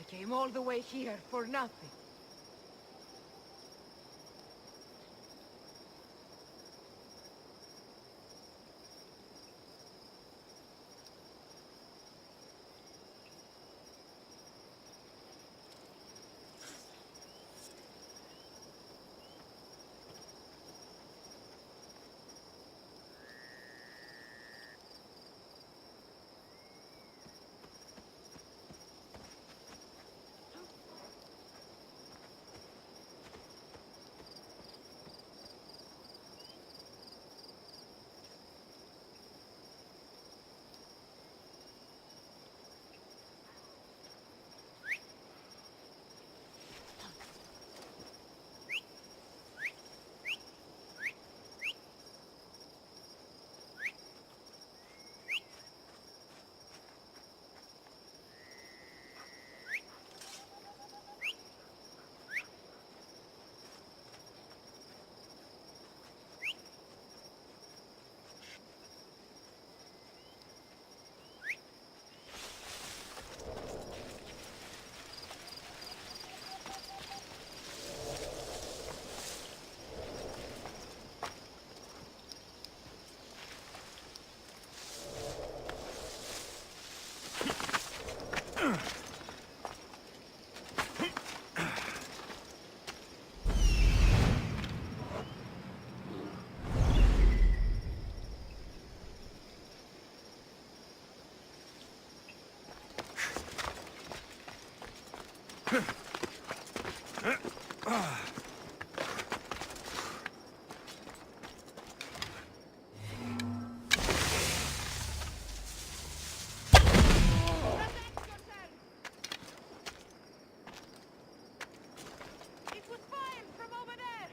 Came all the way here for nothing. It was fire from over there!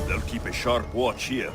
They'll keep a sharp watch here.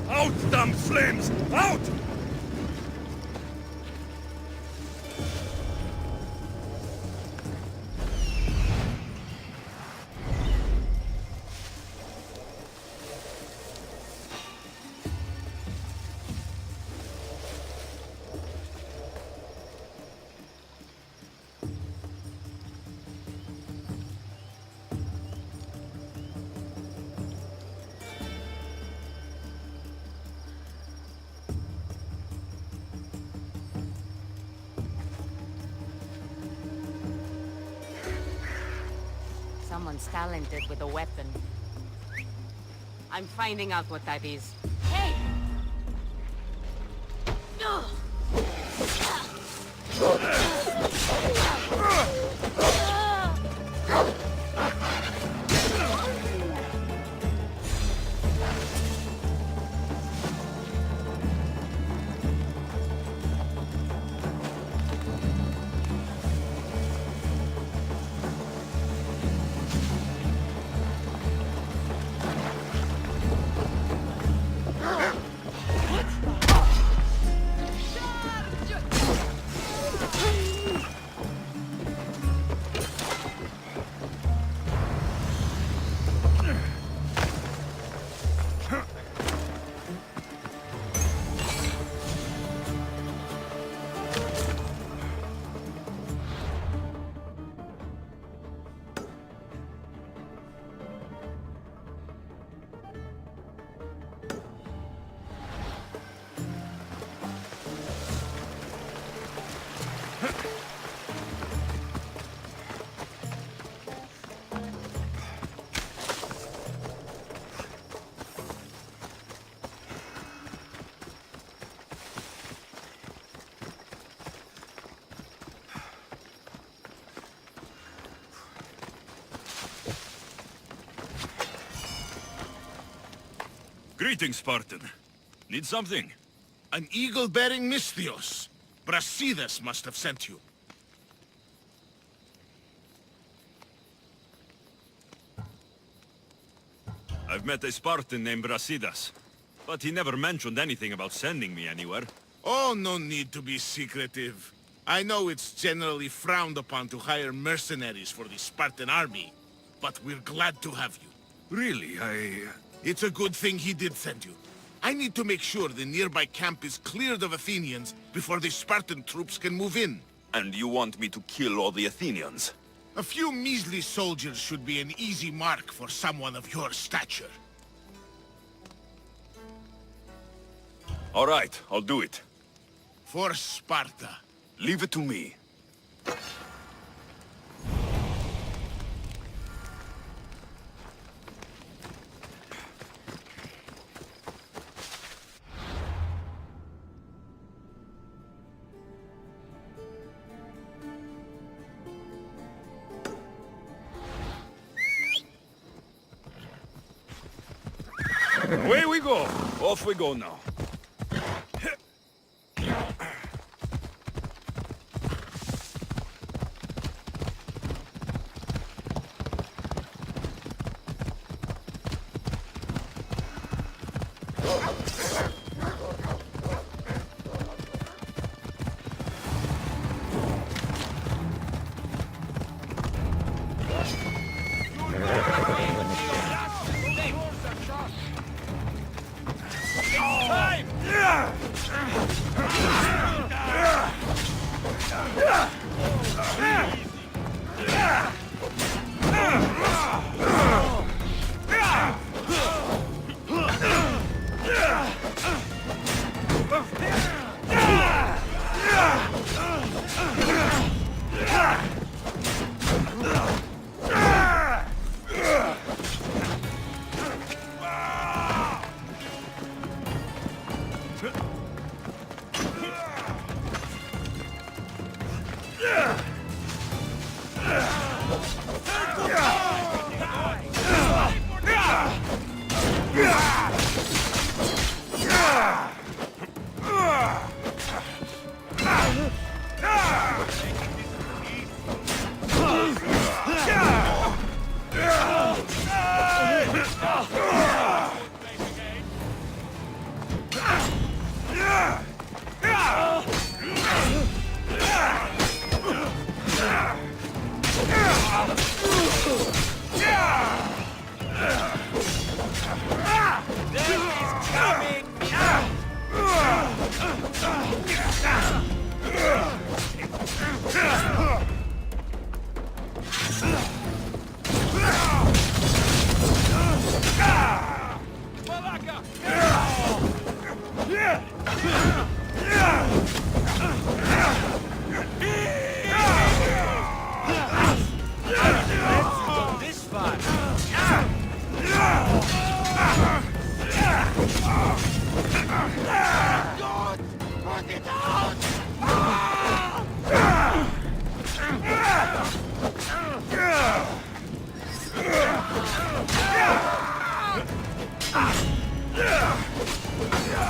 Out, damn flames! Out! Someone's talented with a weapon. I'm finding out what that is. Hey! Greetings, Spartan. Need something? An eagle-bearing Misthios. Brasidas must have sent you. I've met a Spartan named Brasidas, but he never mentioned anything about sending me anywhere. Oh, no need to be secretive. I know it's generally frowned upon to hire mercenaries for the Spartan army, but we're glad to have you. Really, It's a good thing he did send you. I need to make sure the nearby camp is cleared of Athenians before the Spartan troops can move in. And you want me to kill all the Athenians? A few measly soldiers should be an easy mark for someone of your stature. All right, I'll do it. For Sparta. Leave it to me. Away we go! Off we go now.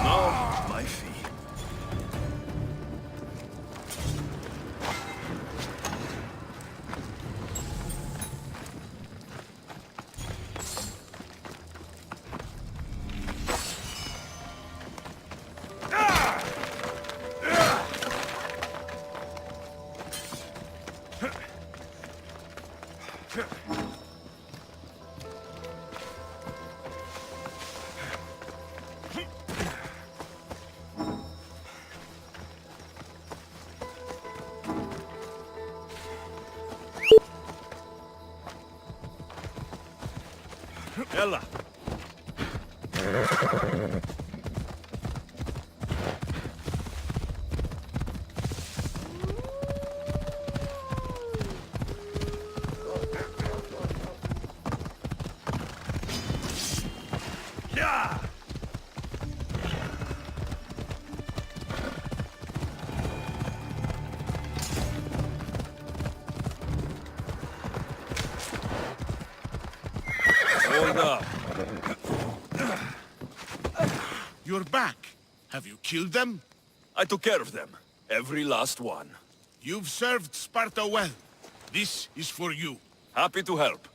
Now, my feet. Ella. Yeah. Hold up. You're back. Have you killed them? I took care of them. Every last one. You've served Sparta well. This is for you. Happy to help.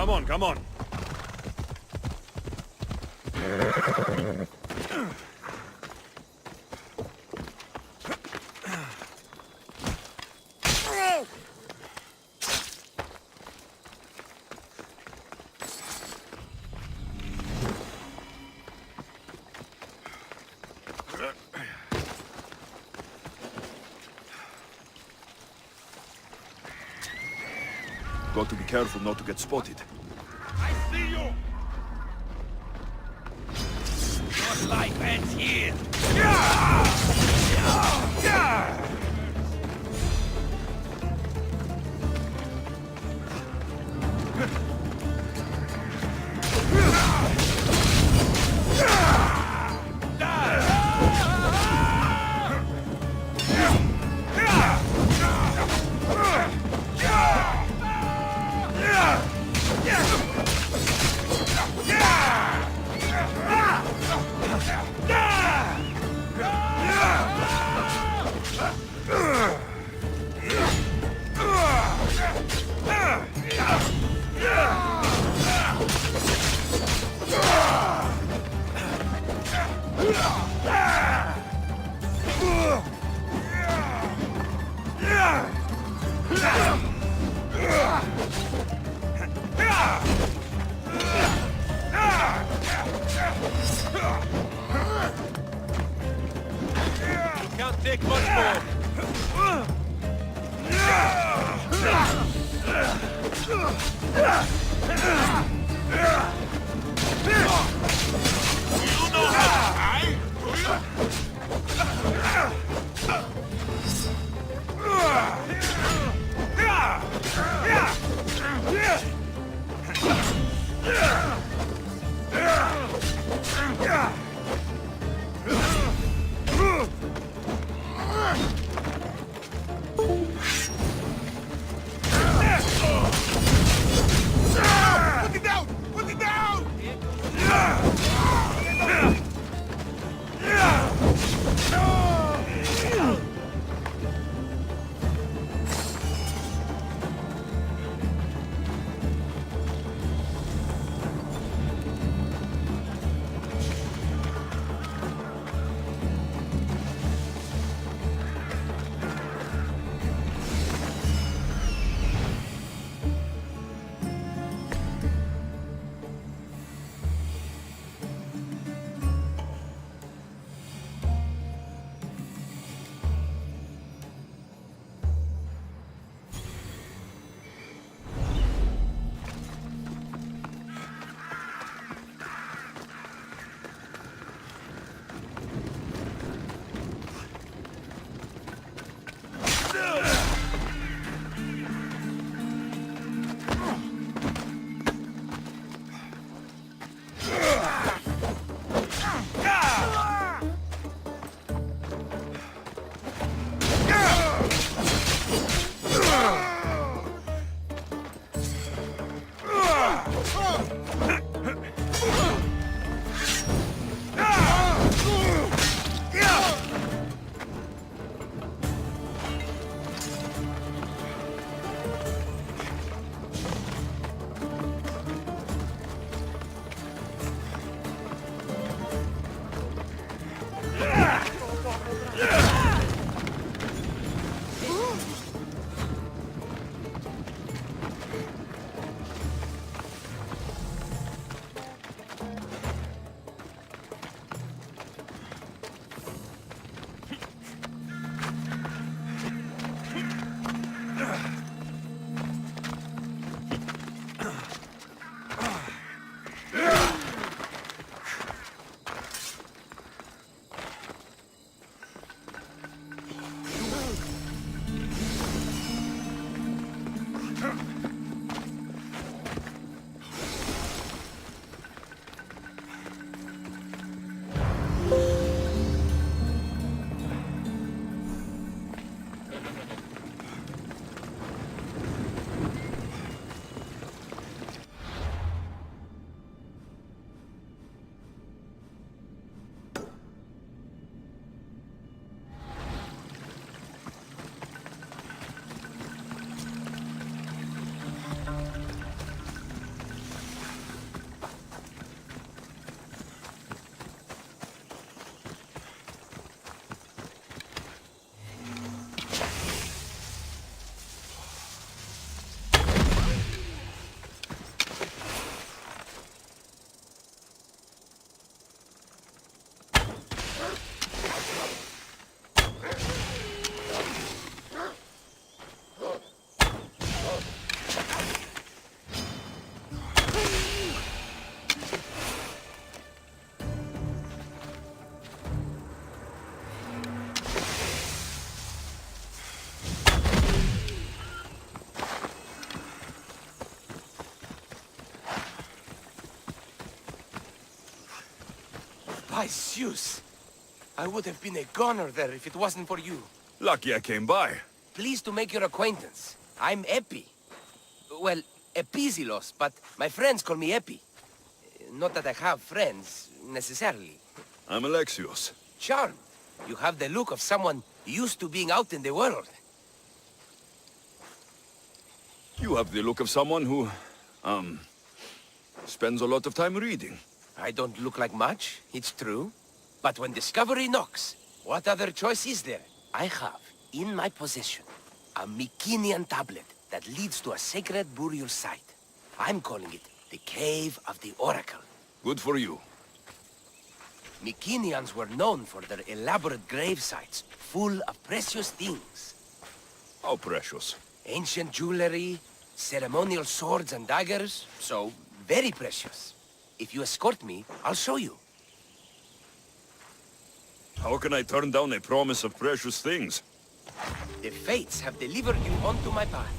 Come on, come on. Got to be careful not to get spotted. I see you! Your life ends here! Can't take much more. You know how to hide, do you? Put it down! Put it down! By Zeus! I would have been a goner there if it wasn't for you. Lucky I came by. Pleased to make your acquaintance. I'm Epi. Well, Epizilos, but my friends call me Epi. Not that I have friends, necessarily. I'm Alexios. Charmed. You have the look of someone used to being out in the world. You have the look of someone who, spends a lot of time reading. I don't look like much, it's true. But when discovery knocks, what other choice is there? I have, in my possession, a Mycenaean tablet that leads to a sacred burial site. I'm calling it the Cave of the Oracle. Good for you. Mycenaeans were known for their elaborate grave sites, full of precious things. How precious. Ancient jewelry, ceremonial swords and daggers, so very precious. If you escort me, I'll show you. How can I turn down a promise of precious things? The fates have delivered you onto my path,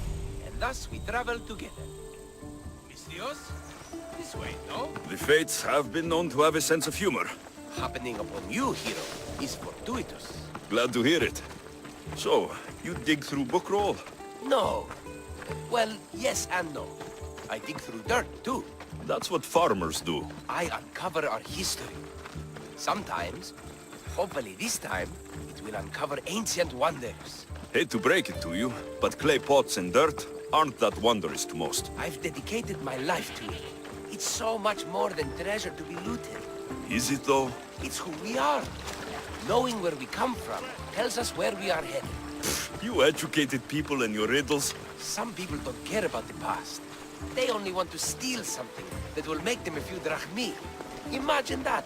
and thus we travel together. Mystios? This way, no? The fates have been known to have a sense of humor. Happening upon you, hero, is fortuitous. Glad to hear it. So, you dig through book roll? No. Well, yes and no. I dig through dirt, too. That's what farmers do. I uncover our history. Sometimes, hopefully this time, it will uncover ancient wonders. Hate to break it to you, but clay pots and dirt aren't that wondrous to most. I've dedicated my life to it. It's so much more than treasure to be looted. Is it though? It's who we are. Knowing where we come from tells us where we are headed. You educated people and your riddles. Some people don't care about the past. They only want to steal something that will make them a few drachmi. Imagine that.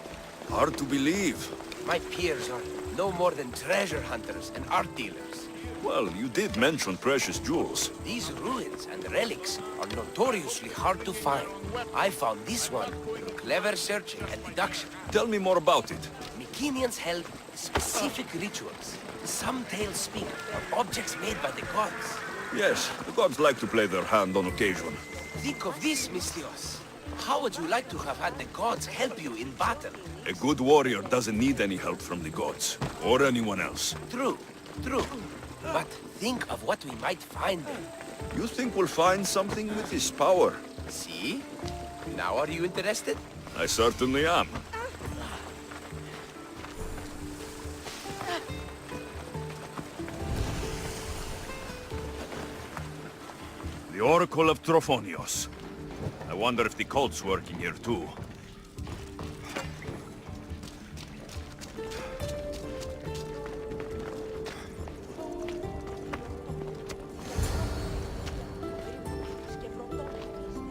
Hard to believe. My peers are no more than treasure hunters and art dealers. Well, you did mention precious jewels. These ruins and relics are notoriously hard to find. I found this one through clever searching and deduction. Tell me more about it. Mycenaeans held specific rituals. Some tales speak of objects made by the gods. Yes, the gods like to play their hand on occasion. Think of this, Mystios. How would you like to have had the gods help you in battle? A good warrior doesn't need any help from the gods, or anyone else. True, true. But think of what we might find there. You think we'll find something with this power? See? Now are you interested? I certainly am. The Oracle of Trophonios. I wonder if the cult's working here too.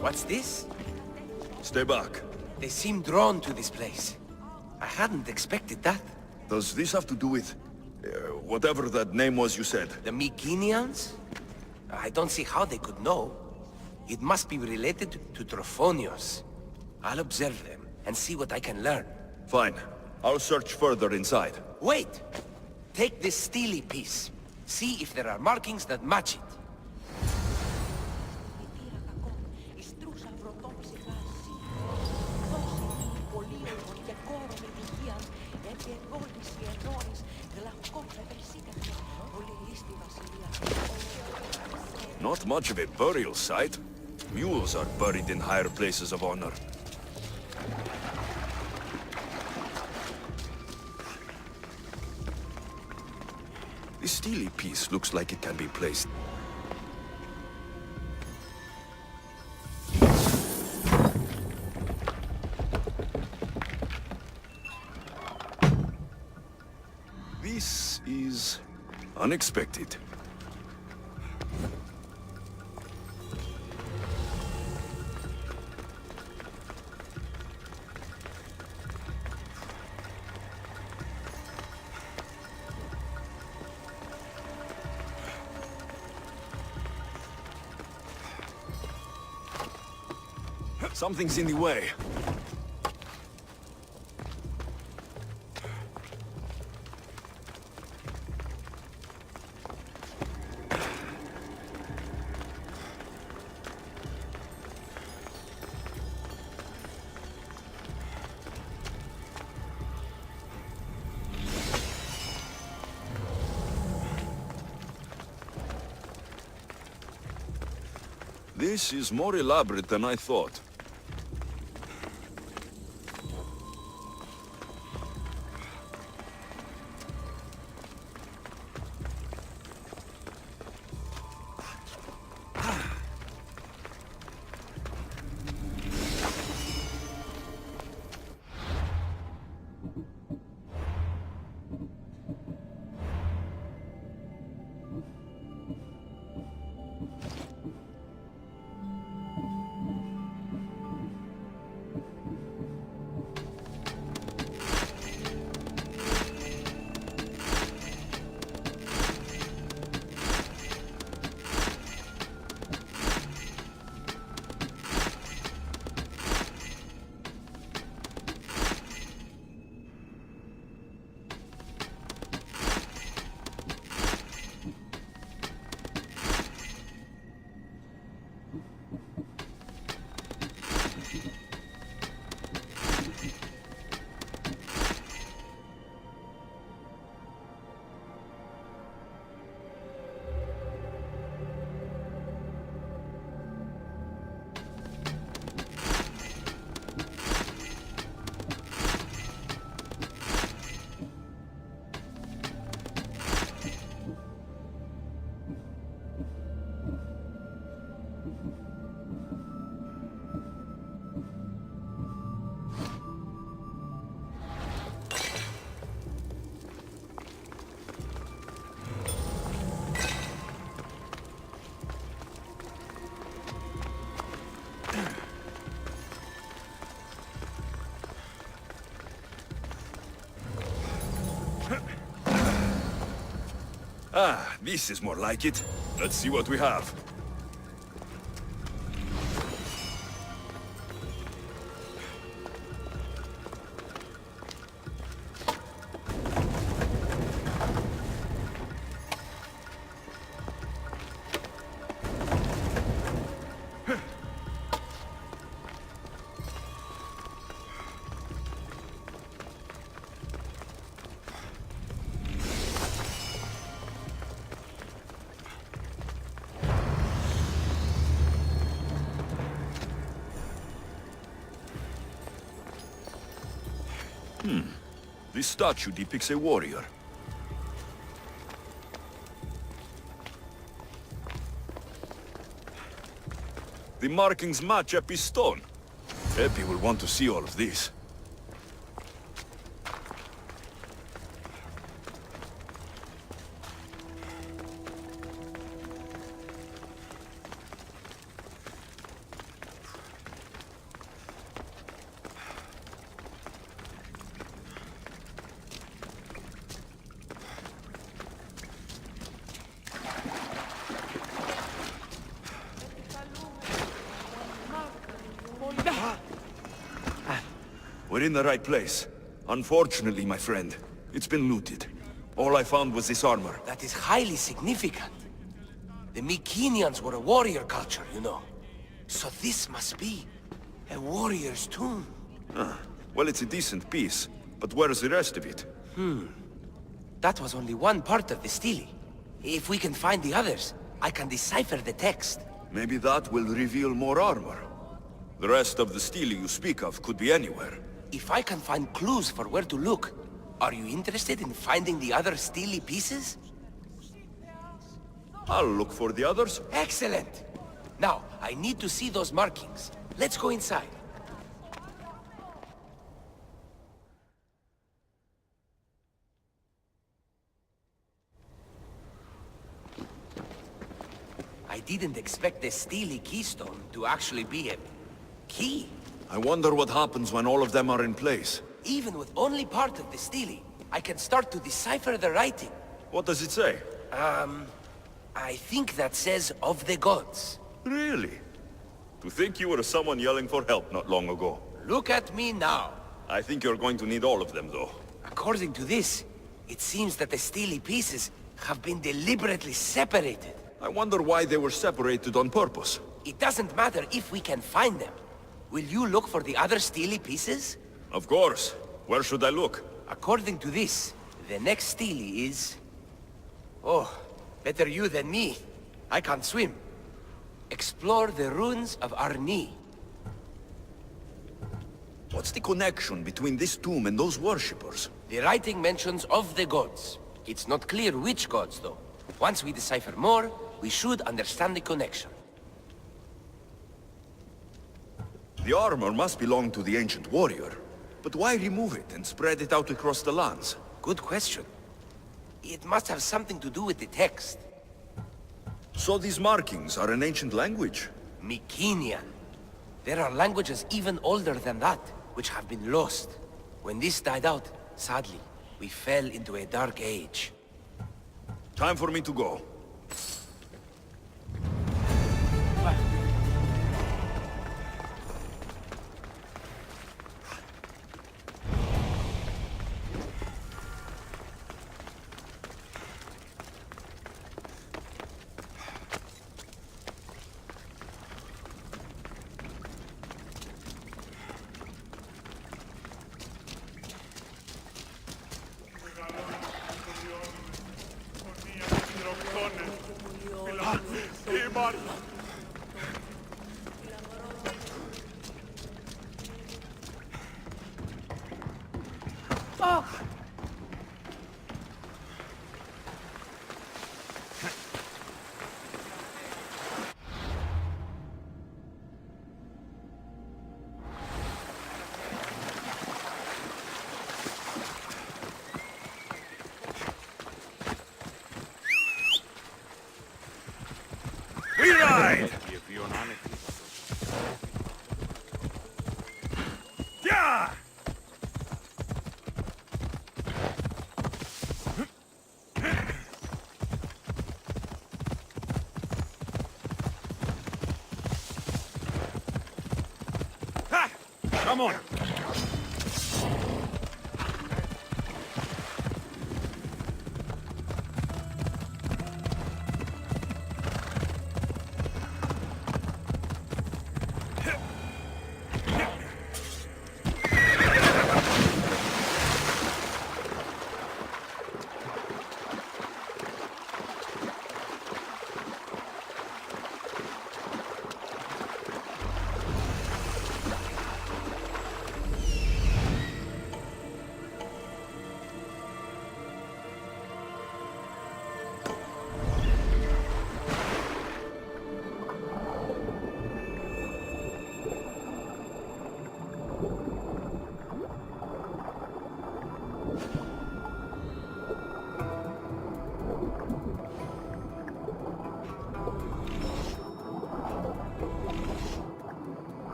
What's this? Stay back. They seem drawn to this place. I hadn't expected that. Does this have to do with... whatever that name was you said? The Mycenaeans? I don't see how they could know. It must be related to Trophonios. I'll observe them and see what I can learn. Fine. I'll search further inside. Wait! Take this steely piece. See if there are markings that match it. Not much of a burial site. Mules are buried in higher places of honor. The steely piece looks like it can be placed. This is unexpected. Something's in the way. This is more elaborate than I thought. Ah, this is more like it. Let's see what we have. This statue depicts a warrior. The markings match Epi's stone. Epi will want to see all of this. We're in the right place. Unfortunately, my friend, it's been looted. All I found was this armor. That is highly significant. The Mycenaeans were a warrior culture, you know. So this must be a warrior's tomb. Well, it's a decent piece, but where's the rest of it? That was only one part of the stele. If we can find the others, I can decipher the text. Maybe that will reveal more armor. The rest of the stele you speak of could be anywhere. If I can find clues for where to look, are you interested in finding the other stele pieces? I'll look for the others. Excellent! Now, I need to see those markings. Let's go inside. I didn't expect the stele keystone to actually be a key. I wonder what happens when all of them are in place. Even with only part of the stele, I can start to decipher the writing. What does it say? I think that says of the gods. Really? To think you were someone yelling for help not long ago. Look at me now. I think you're going to need all of them, though. According to this, it seems that the stele pieces have been deliberately separated. I wonder why they were separated on purpose. It doesn't matter if we can find them. Will you look for the other stele pieces? Of course. Where should I look? According to this, the next stele is... Oh, better you than me. I can't swim. Explore the ruins of Arni. What's the connection between this tomb and those worshippers? The writing mentions of the gods. It's not clear which gods, though. Once we decipher more, we should understand the connection. The armor must belong to the ancient warrior. But why remove it and spread it out across the lands? Good question. It must have something to do with the text. So these markings are an ancient language? Mycenaean. There are languages even older than that, which have been lost. When this died out, sadly, we fell into a dark age. Time for me to go. We ride! Yeah! Ha! Come on!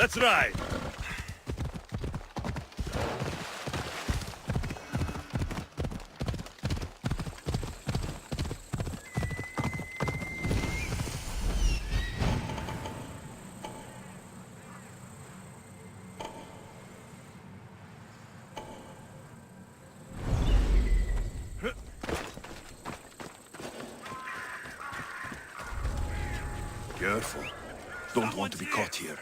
Let's ride. Careful. Don't want to be caught here.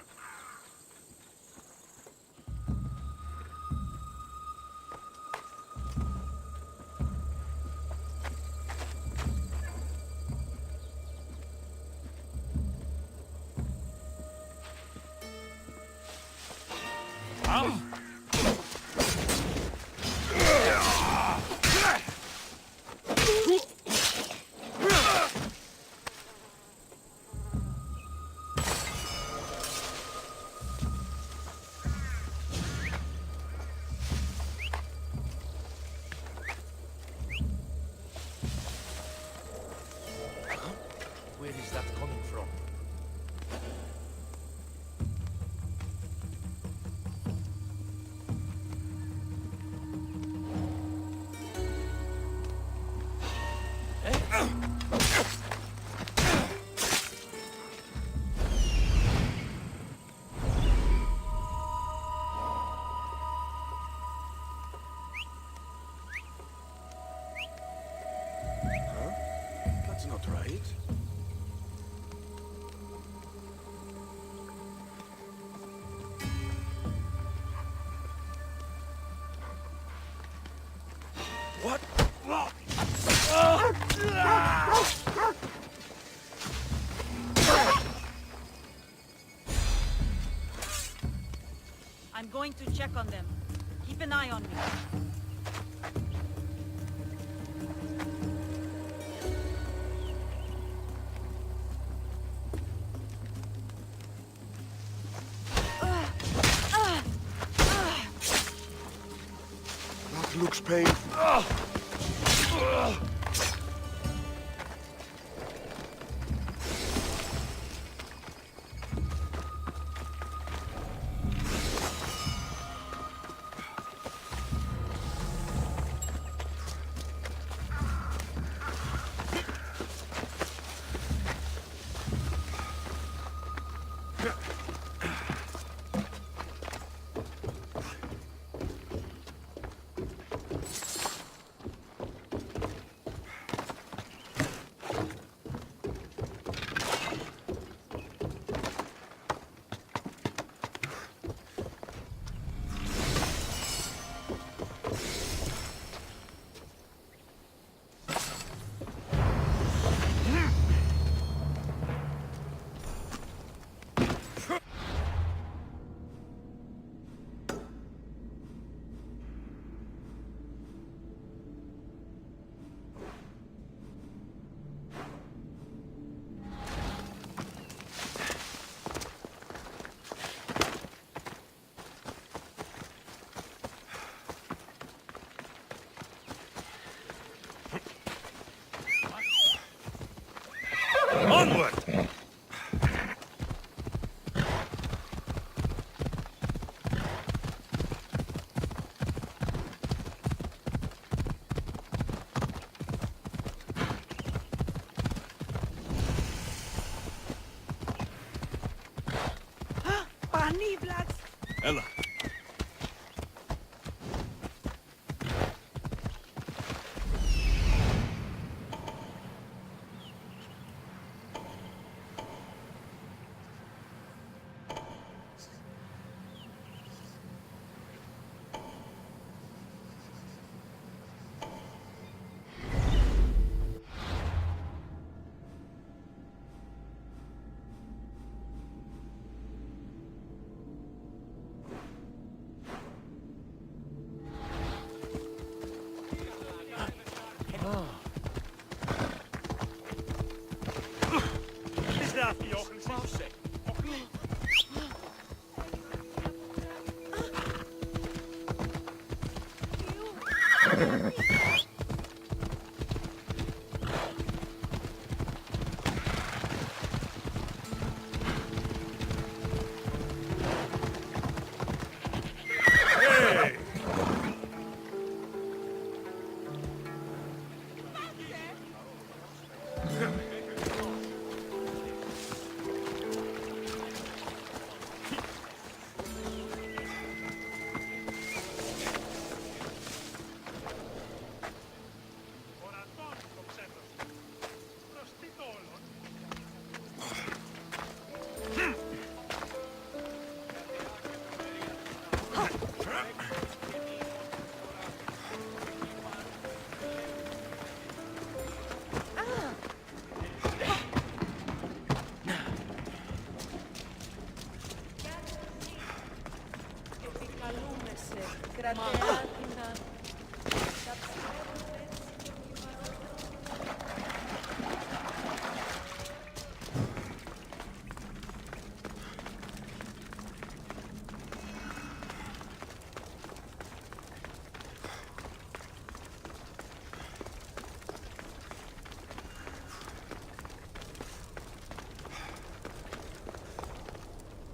Where is that coming from? That's not right. What? I'm going to check on them. Keep an eye on me. That looks painful. Onward! Pani, blacks! Ella.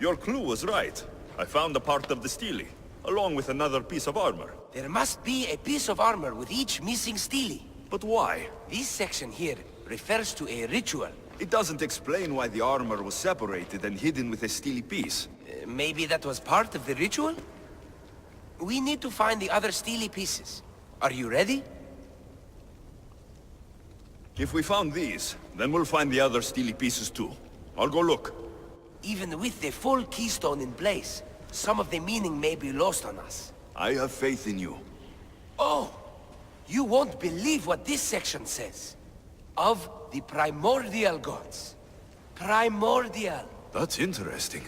Your clue was right. I found a part of the stele, along with another piece of armor. There must be a piece of armor with each missing stele. But why? This section here refers to a ritual. It doesn't explain why the armor was separated and hidden with a stele piece. Maybe that was part of the ritual? We need to find the other stele pieces. Are you ready? If we found these, then we'll find the other stele pieces too. I'll go look. Even with the full keystone in place, some of the meaning may be lost on us. I have faith in you. Oh! You won't believe what this section says. Of the primordial gods. Primordial. That's interesting.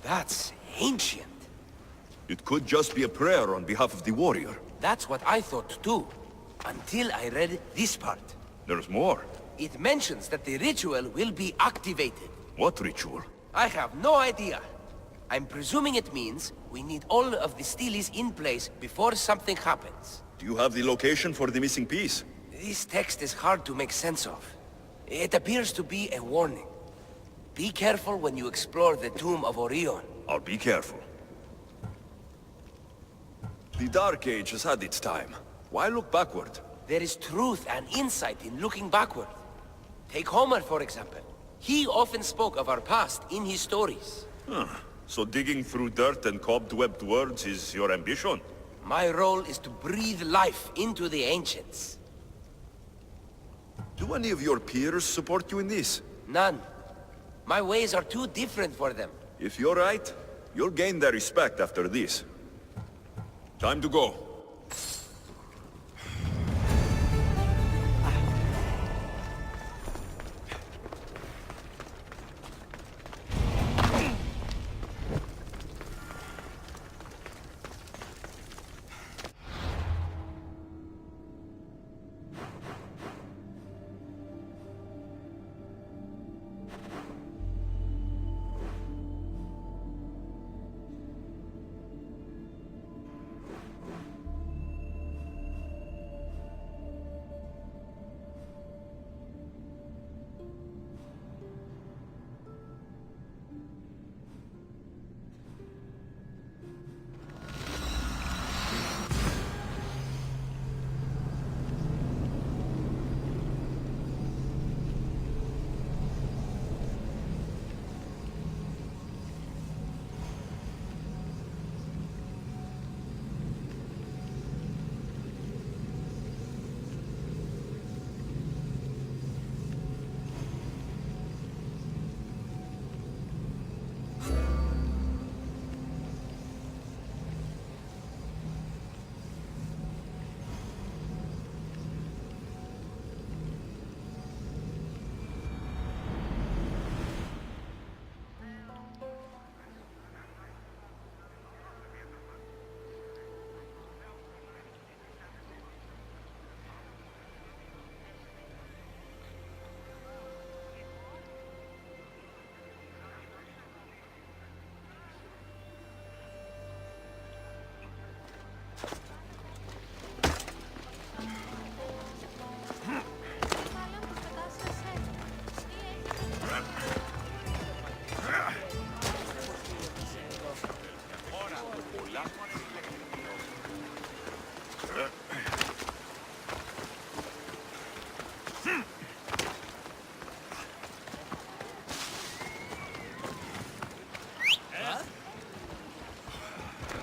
That's ancient. It could just be a prayer on behalf of the warrior. That's what I thought too. Until I read this part. There's more. It mentions that the ritual will be activated. What ritual? I have no idea. I'm presuming it means we need all of the steles in place before something happens. Do you have the location for the missing piece? This text is hard to make sense of. It appears to be a warning. Be careful when you explore the tomb of Orion. I'll be careful. The Dark Age has had its time. Why look backward? There is truth and insight in looking backward. Take Homer, for example. He often spoke of our past in his stories. Huh. So digging through dirt and cobwebbed words is your ambition? My role is to breathe life into the ancients. Do any of your peers support you in this? None. My ways are too different for them. If you're right, you'll gain their respect after this. Time to go.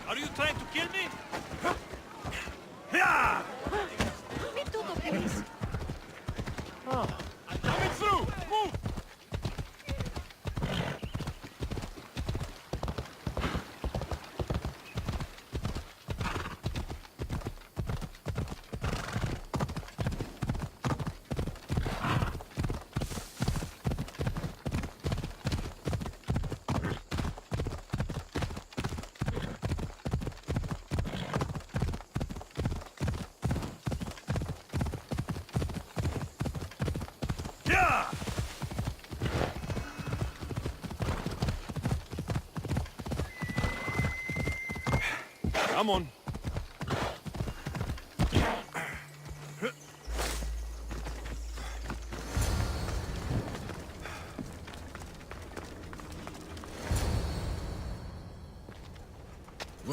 Are you trying to kill me? Me too, please. Coming through! Move! Come on.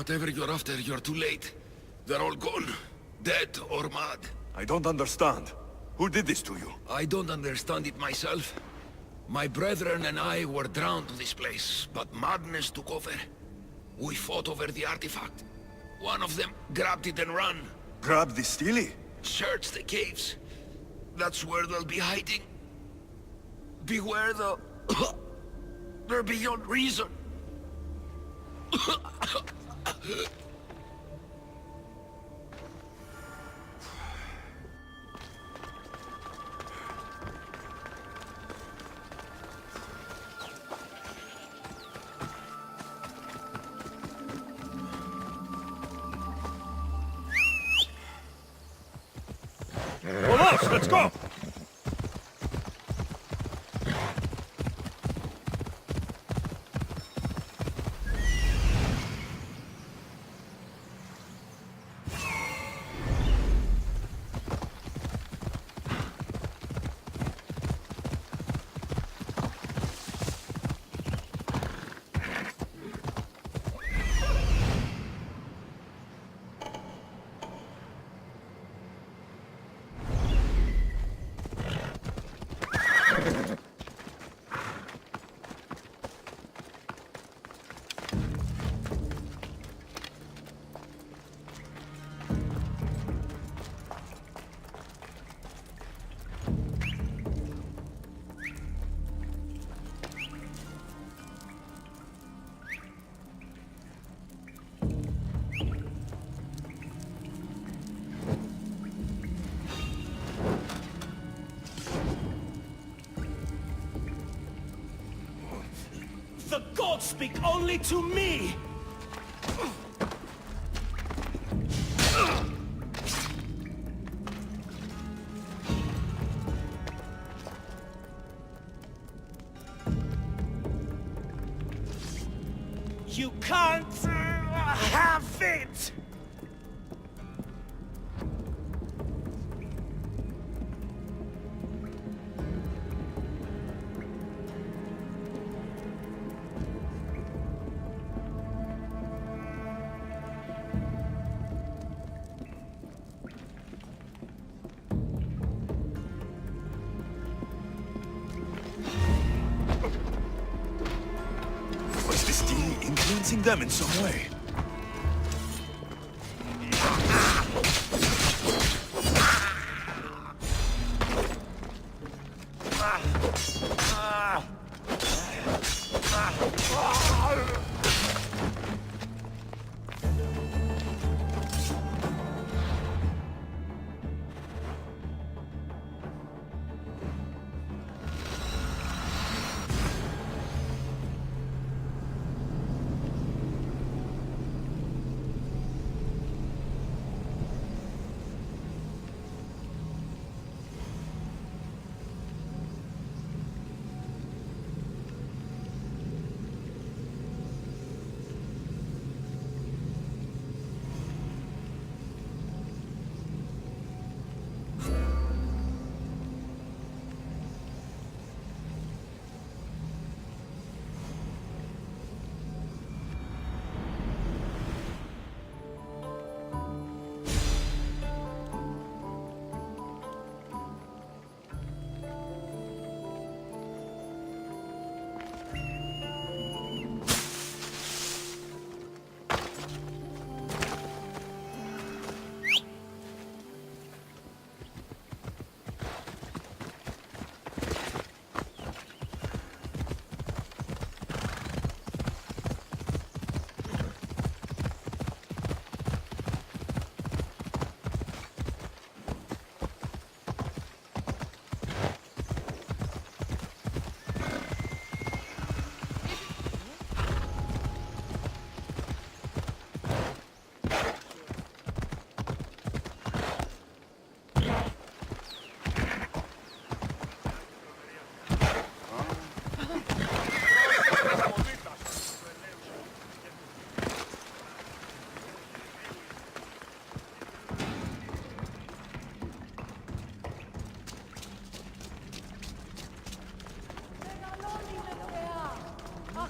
Whatever you're after, you're too late. They're all gone. Dead or mad. I don't understand. Who did this to you? I don't understand it myself. My brethren and I were drawn to this place, but madness took over. We fought over the artifact. One of them grabbed it and ran. Grabbed the Steely? Search the caves. That's where they'll be hiding. Beware the... They're beyond reason. Vamos, let's go! The gods speak only to me! You can't have it! Was the Steely influencing them in some way?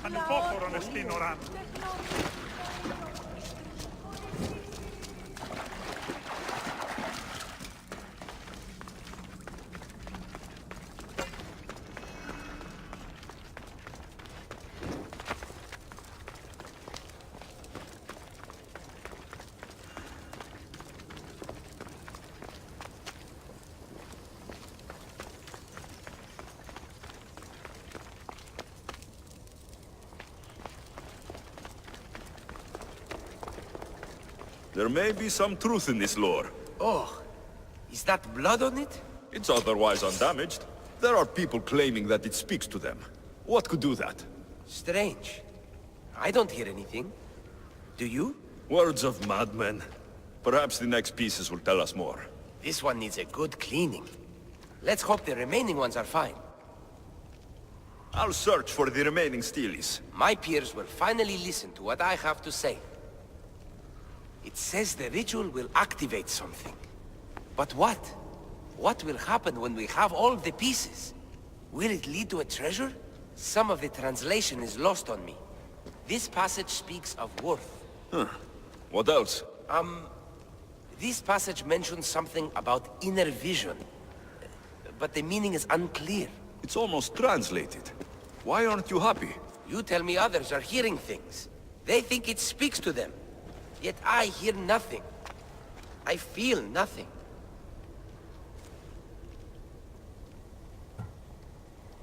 Hanno fosforo nesti ignoranti. There may be some truth in this lore. Oh, is that blood on it? It's otherwise undamaged. There are people claiming that it speaks to them. What could do that? Strange. I don't hear anything. Do you? Words of madmen. Perhaps the next pieces will tell us more. This one needs a good cleaning. Let's hope the remaining ones are fine. I'll search for the remaining steelies. My peers will finally listen to what I have to say. It says the ritual will activate something. But what? What will happen when we have all the pieces? Will it lead to a treasure? Some of the translation is lost on me. This passage speaks of worth. What else? This passage mentions something about inner vision. But the meaning is unclear. It's almost translated. Why aren't you happy? You tell me others are hearing things. They think it speaks to them. Yet I hear nothing. I feel nothing.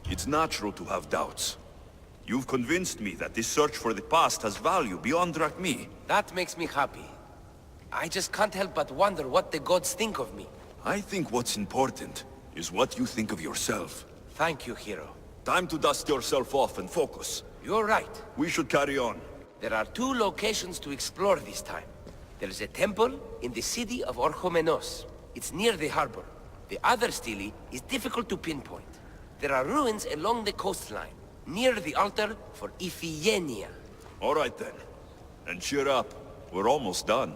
It's natural to have doubts. You've convinced me that this search for the past has value beyond Drachmi. That makes me happy. I just can't help but wonder what the gods think of me. I think what's important is what you think of yourself. Thank you, hero. Time to dust yourself off and focus. You're right. We should carry on. There are 2 locations to explore this time. There's a temple in the city of Orchomenos. It's near the harbor. The other stele is difficult to pinpoint. There are ruins along the coastline, near the altar for Iphigenia. All right then. And cheer up. We're almost done.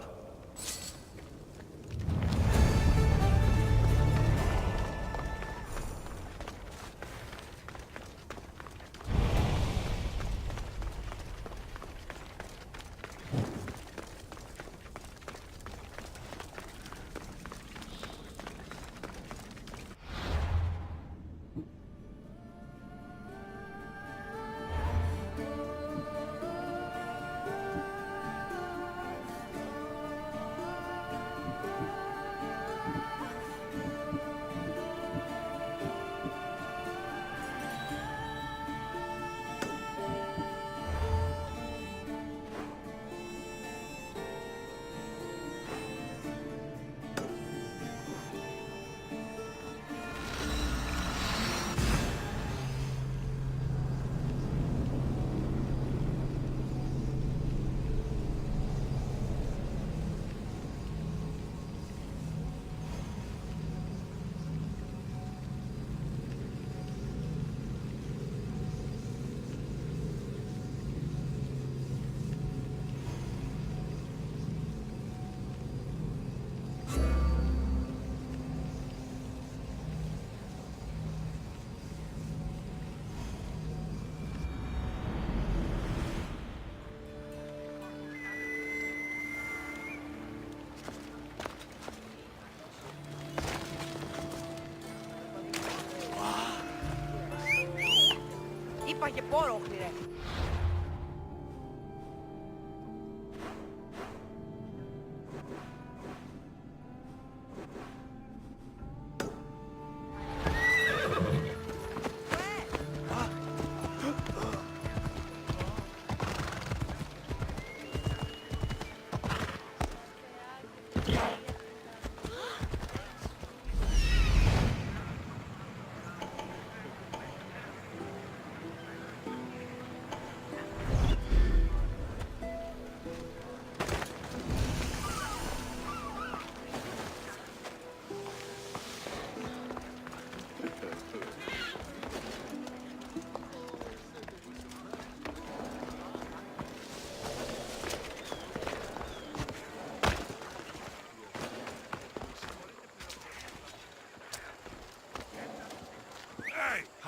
Είπα και πόρο, ρε.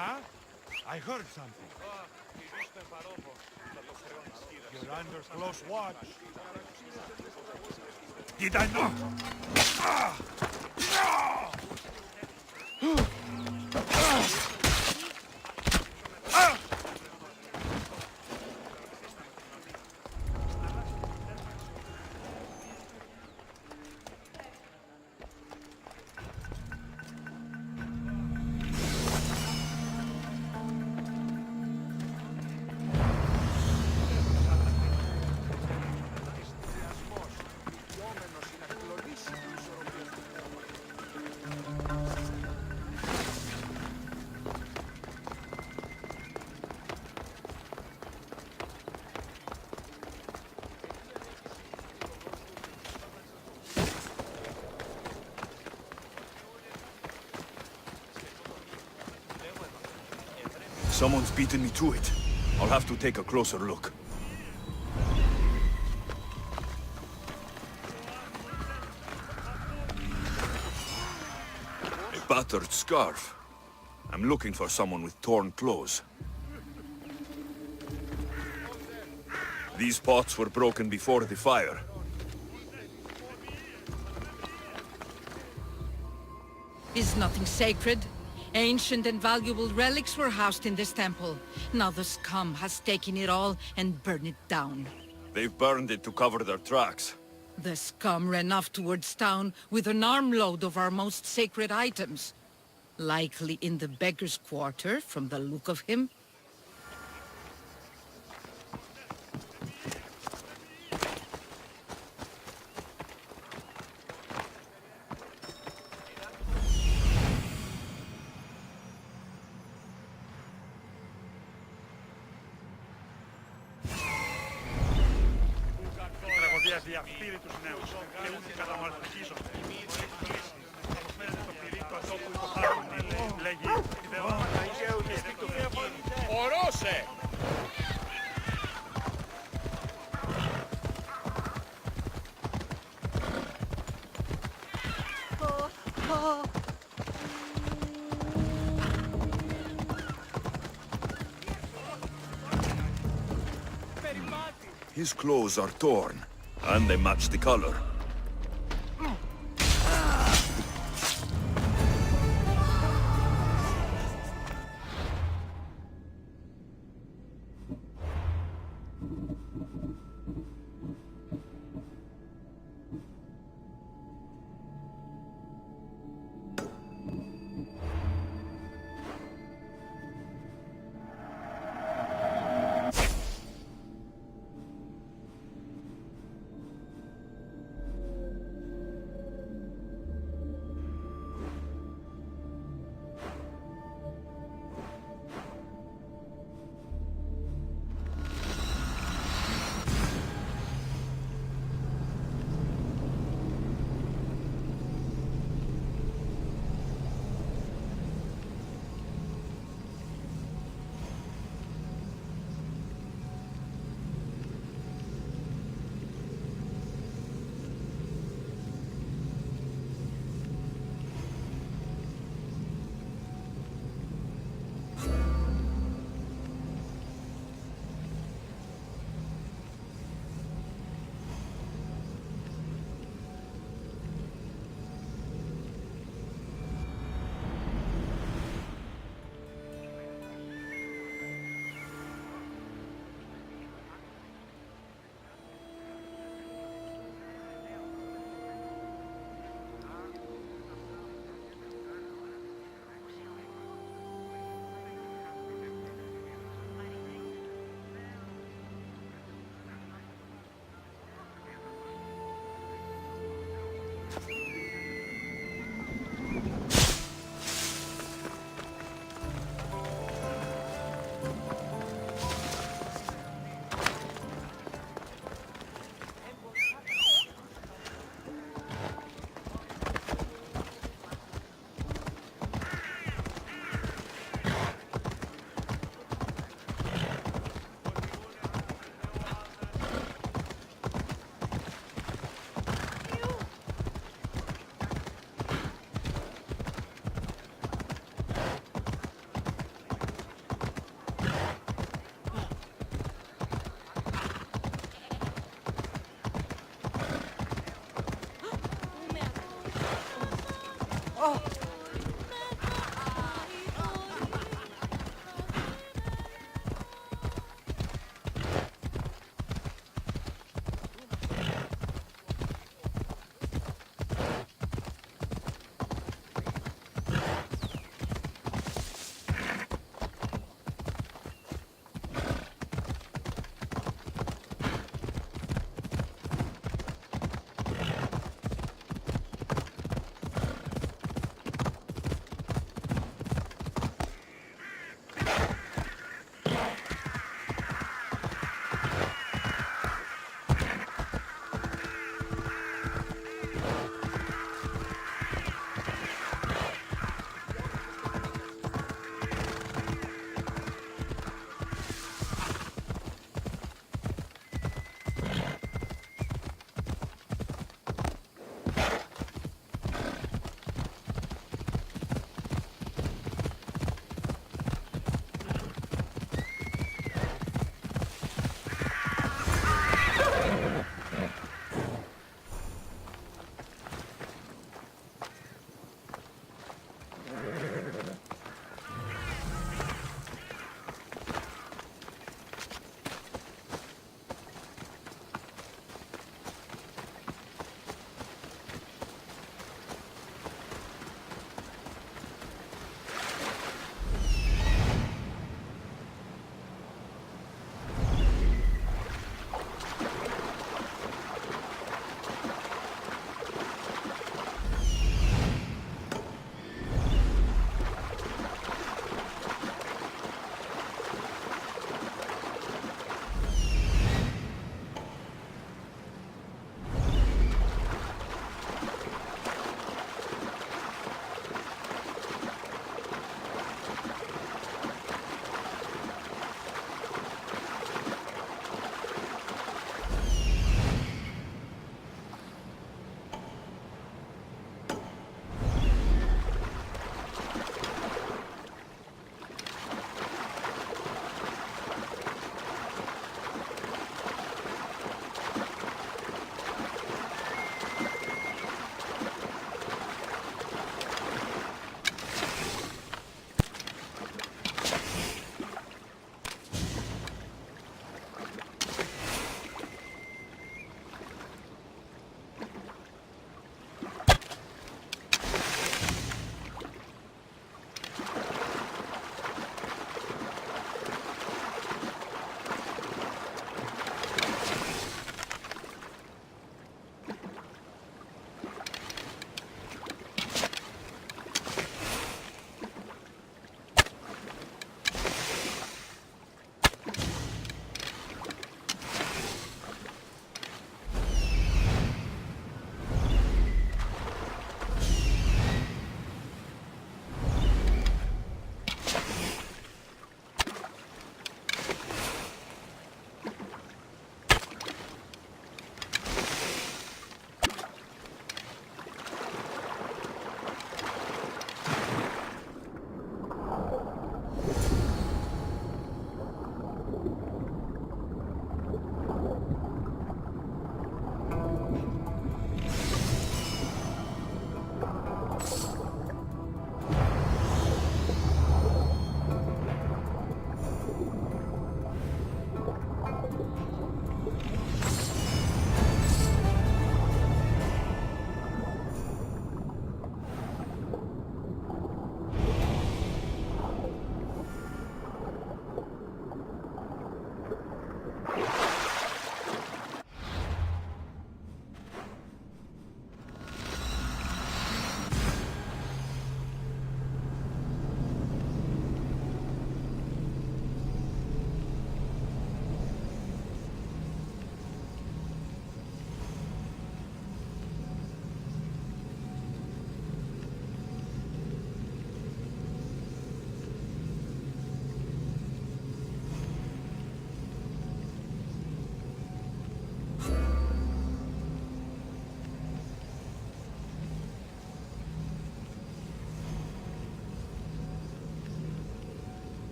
Huh? I heard something. You're under close watch. Did I not? Someone's beaten me to it. I'll have to take a closer look. A battered scarf. I'm looking for someone with torn clothes. These pots were broken before the fire. Is nothing sacred? Ancient and valuable relics were housed in this temple. Now the scum has taken it all and burned it down. They've burned it to cover their tracks. The scum ran off towards town with an armload of our most sacred items. Likely in the beggar's quarter, from the look of him. Τραγωδίας διαφύρει τους νέους και ούτε καταμαλθακίζονται. Αποφέρεται το πυρί του ατόπου υποχάρουν, λέγει ιδεώματα Αιγαίου και στικτοφυγή. Ορώσε! His clothes are torn, and they match the color.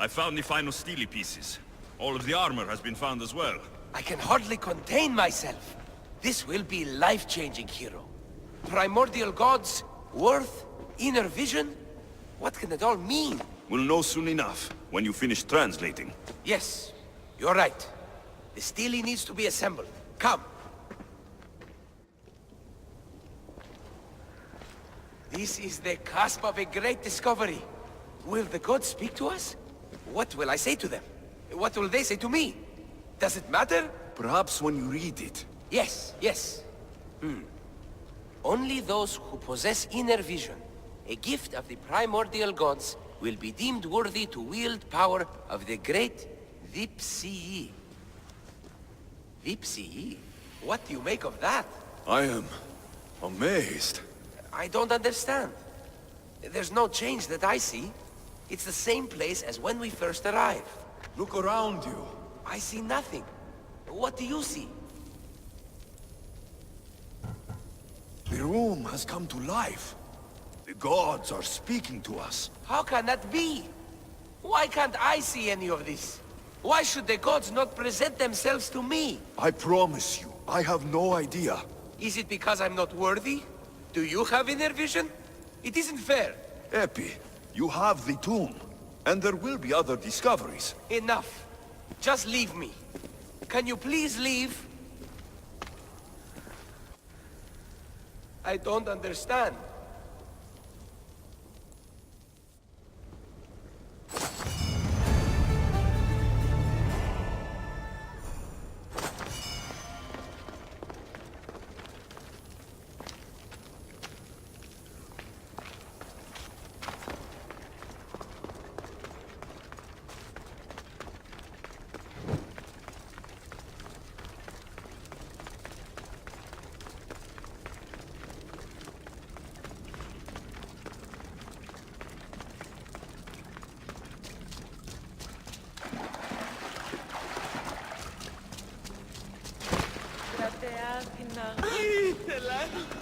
I found the final steely pieces. All of the armor has been found as well. I can hardly contain myself. This will be life-changing, hero. Primordial gods, worth, inner vision. What can it all mean? We'll know soon enough, when you finish translating. Yes, you're right. The steely needs to be assembled. Come. This is the cusp of a great discovery. Will the gods speak to us? What will I say to them? What will they say to me? Does it matter? Perhaps when you read it. Yes, yes. Only those who possess inner vision, a gift of the primordial gods, will be deemed worthy to wield power of the great Vipsii. Vipsii? What do you make of that? I am amazed. I don't understand. There's no change that I see. It's the same place as when we first arrived. Look around you. I see nothing. What do you see? The room has come to life. The gods are speaking to us. How can that be? Why can't I see any of this? Why should the gods not present themselves to me? I promise you, I have no idea. Is it because I'm not worthy? Do you have inner vision? It isn't fair. Epi, you have the tomb, and there will be other discoveries. Enough. Just leave me. Can you please leave? I don't understand. Κρατεά την αγάπη.